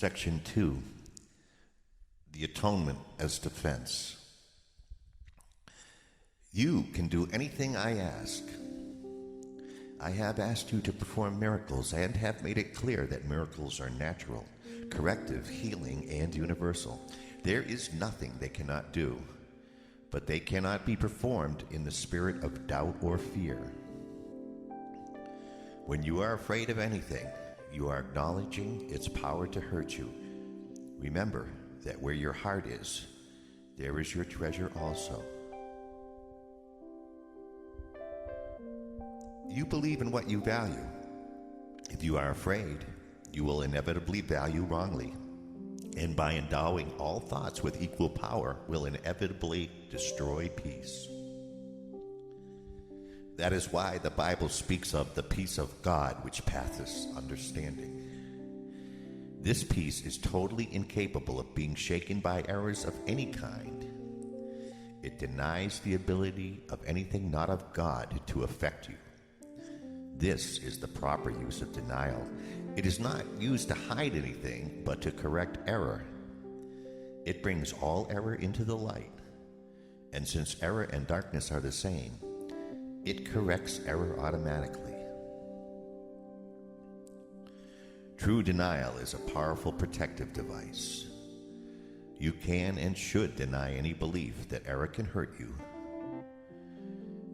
Section 2, the atonement as defense. You can do anything I ask. I have asked you to perform miracles and have made it clear that miracles are natural, corrective, healing, and universal. There is nothing they cannot do, but they cannot be performed in the spirit of doubt or fear. When you are afraid of anything, you are acknowledging its power to hurt you. Remember that where your heart is, there is your treasure also. You believe in what you value. If you are afraid, you will inevitably value wrongly, and by endowing all thoughts with equal power, will inevitably destroy peace. That is why the Bible speaks of the peace of God which passeth understanding. This peace is totally incapable of being shaken by errors of any kind. It denies the ability of anything not of God to affect you. This is the proper use of denial. It is not used to hide anything, but to correct error. It brings all error into the light. And since error and darkness are the same, it corrects error automatically. True denial is a powerful protective device. You can and should deny any belief that error can hurt you.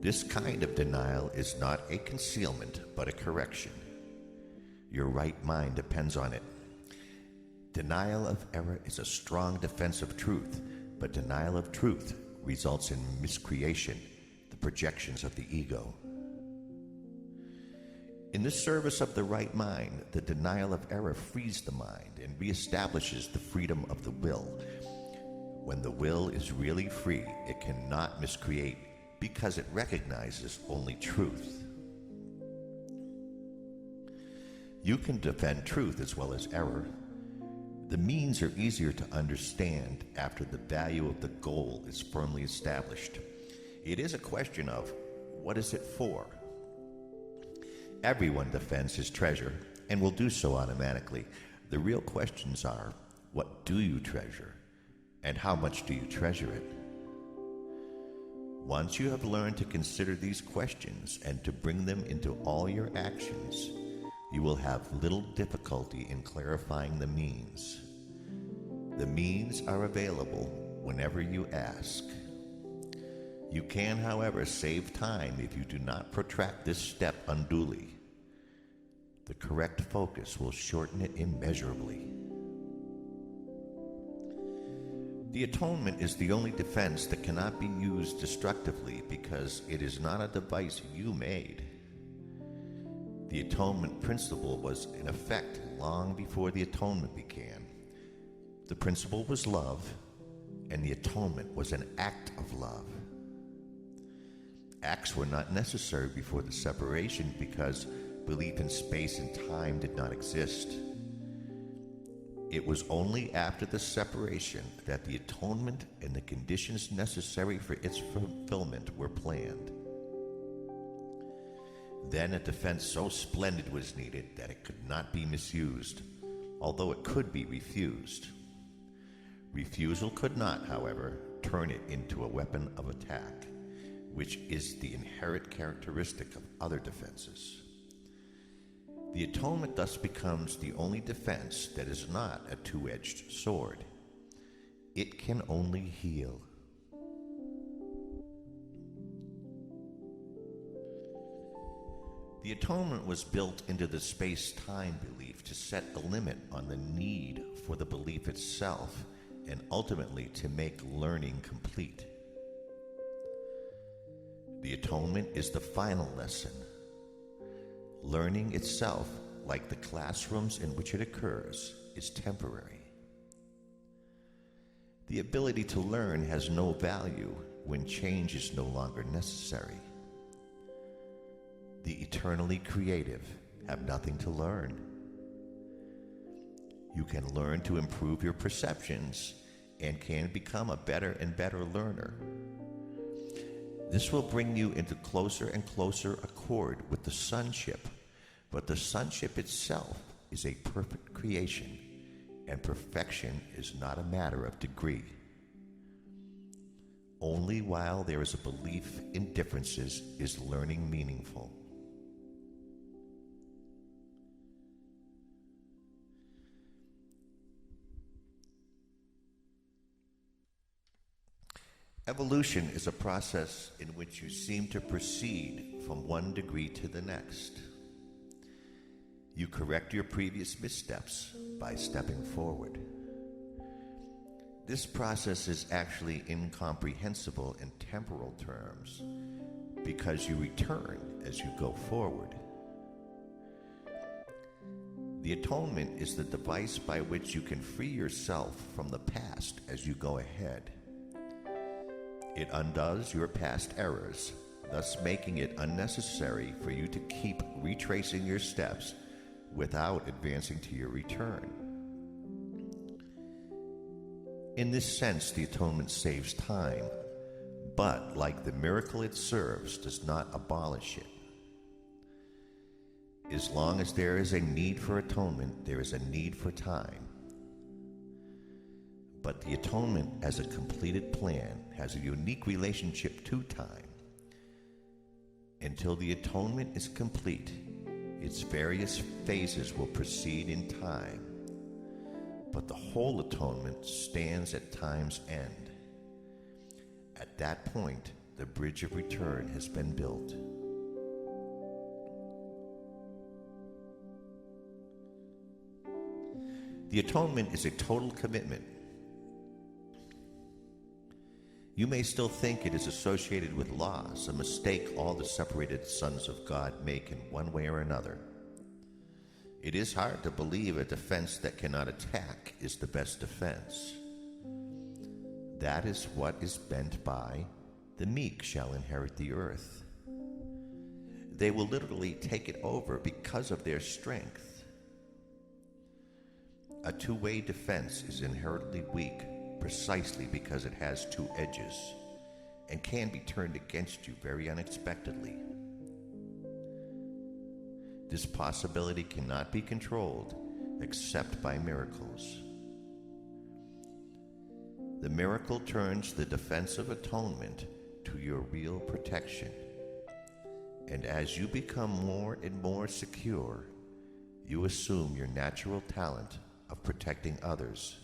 This kind of denial is not a concealment, but a correction. Your right mind depends on it. Denial of error is a strong defense of truth, but denial of truth results in miscreation, the projections of the ego. In the service of the right mind, the denial of error frees the mind and reestablishes the freedom of the will. When the will is really free, it cannot miscreate because it recognizes only truth. You can defend truth as well as error. The means are easier to understand after the value of the goal is firmly established. It is a question of, what is it for? Everyone defends his treasure and will do so automatically. The real questions are, what do you treasure? And how much do you treasure it? Once you have learned to consider these questions and to bring them into all your actions, you will have little difficulty in clarifying the means. The means are available whenever you ask. You can, however, save time if you do not protract this step unduly. The correct focus will shorten it immeasurably. The atonement is the only defense that cannot be used destructively because it is not a device you made. The atonement principle was in effect long before the atonement began. The principle was love, and the atonement was an act of love. Acts were not necessary before the separation because belief in space and time did not exist. It was only after the separation that the atonement and the conditions necessary for its fulfillment were planned. Then a defense so splendid was needed that it could not be misused, although it could be refused. Refusal could not, however, turn it into a weapon of attack, which is the inherent characteristic of other defenses. The atonement thus becomes the only defense that is not a two-edged sword. It can only heal. The atonement was built into the space-time belief to set a limit on the need for the belief itself and ultimately to make learning complete. The atonement is the final lesson. Learning itself, like the classrooms in which it occurs, is temporary. The ability to learn has no value when change is no longer necessary. The eternally creative have nothing to learn. You can learn to improve your perceptions and can become a better and better learner. This will bring you into closer and closer accord with the sonship, but the sonship itself is a perfect creation, and perfection is not a matter of degree. Only while there is a belief in differences is learning meaningful. Evolution is a process in which you seem to proceed from one degree to the next. You correct your previous missteps by stepping forward. This process is actually incomprehensible in temporal terms because you return as you go forward. The atonement is the device by which you can free yourself from the past as you go ahead. It undoes your past errors, thus making it unnecessary for you to keep retracing your steps without advancing to your return. In this sense, the atonement saves time, but like the miracle it serves, does not abolish it. As long as there is a need for atonement, there is a need for time. But the atonement as a completed plan has a unique relationship to time. Until the atonement is complete, its various phases will proceed in time, but the whole atonement stands at time's end. At that point, the bridge of return has been built. The atonement is a total commitment. You may still think it is associated with loss, a mistake all the separated sons of God make in one way or another. It is hard to believe a defense that cannot attack is the best defense. That is what is meant by the meek shall inherit the earth. They will literally take it over because of their strength. A two-way defense is inherently weak precisely because it has two edges and can be turned against you very unexpectedly. This possibility cannot be controlled except by miracles. The miracle turns the defensive atonement to your real protection, and as you become more and more secure, you assume your natural talent of protecting others,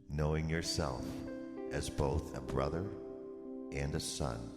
knowing yourself as both a brother and a son.